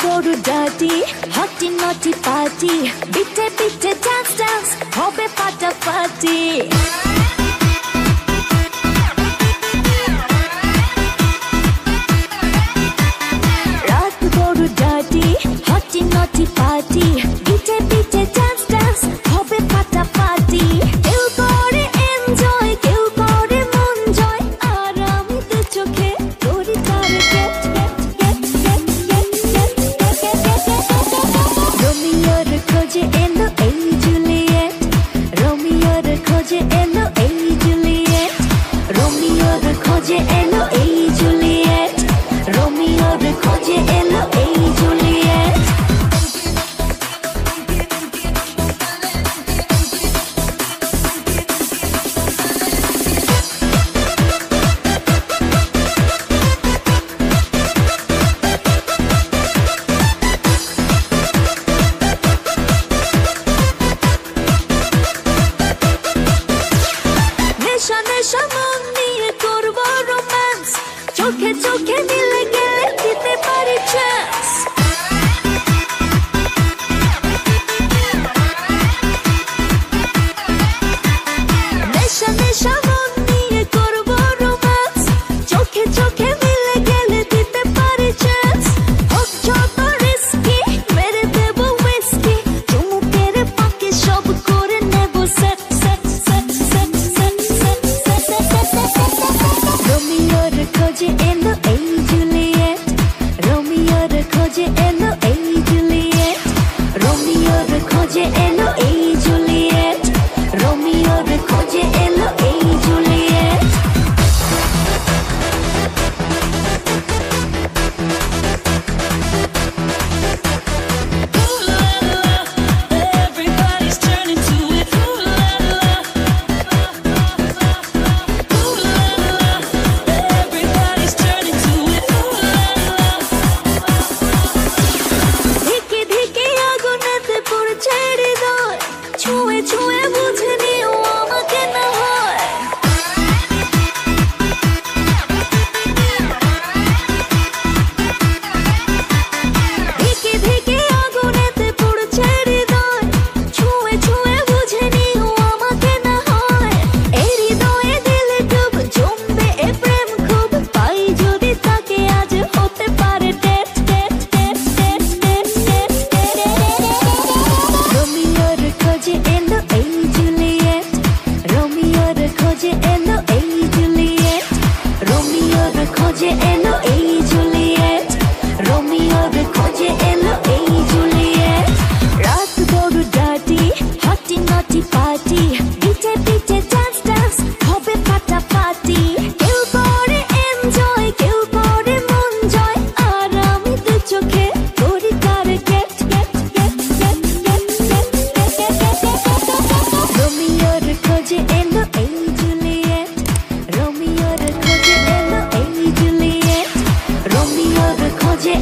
বড় ডাটি হটি নটি পার্টি বিটে বিটে ডান্স ডান্স হবে ফাটাফাটি রাত বড় ডাটি হটি নটি পার্টি বিটে বিটে ডান্স ডান্স হবে ফাটাফাটি কেউ করে এনজয় কেউ করে মন জয় আর আমি দু চোখে করি টার্গেট রোমিওর খোঁজে এলো এই জুলিয়েট রোমিওর খোঁজে এলো এই জুলিয়েট রোমিওর খোঁজে এলো এই জুলিয়েট রোমিওর খোঁজে এলো এই জুলিয়েট নেশা নেশা মন নিয়ে করব রোম্যান্স চোখে চোখে মিলে গেলে দিতে পারি চান্স নেশা নেশা মন নিয়ে করব রোম্যান্স চোখে চোখে মিলে গেলে দিতে পারি চান্স হোক যত রিস্কি মেরে দেব উইস্কি চুমুকের পাকে সব করে নেব set set set set set set রোমিওর খোঁজে এলো এই জুলিয়েট রোমিওর খোঁজে এলো এই জুলিয়েট রোমিওর খোঁজে এলো এই জুলিয়েট রোমিওর খোঁজে এলো এই Juliet Everybody's turning to it. Ooh la la. Ooh la la. Everybody's turning to it. Ooh la la. ধিকে ধিকে আগুনেতে পড়ছে হৃদয় ছুঁয়ে ছুঁয়ে বুঝে নিও আমাকে না হয় ধিকে ধিকে আগুনেতে পড়ছে হৃদয় ছুঁয়ে ছুঁয়ে বুঝে নিও আমাকে না হয় এই হৃদয়ে দিলে ডুব জমবে এ প্রেম খুব পাই যদি তাকে আজ হতে পারে date date date date date date রোমিওর খোঁজে এলো এই জুলিয়েট রোমিওর খোঁজে এলো এই জুলিয়েট রোমিওর খোঁজে এলো এই জুলিয়েট রোমিওর খোঁজে এলো এই জুলিয়েট রাত বড় ডাটি হটি নটি পার্টি বিটে বিটে ডান্স ডান্স হবে ফাটাফাটি কেউ করে এনজয় কেউ করে মন জয় আর আমি দু চোখে করি টার্গেট রোমিওর খোঁজে এলো এই জুলিয়েট রোমিওর খোঁজে এলো এই জুলিয়েট রোমিওর খোঁজে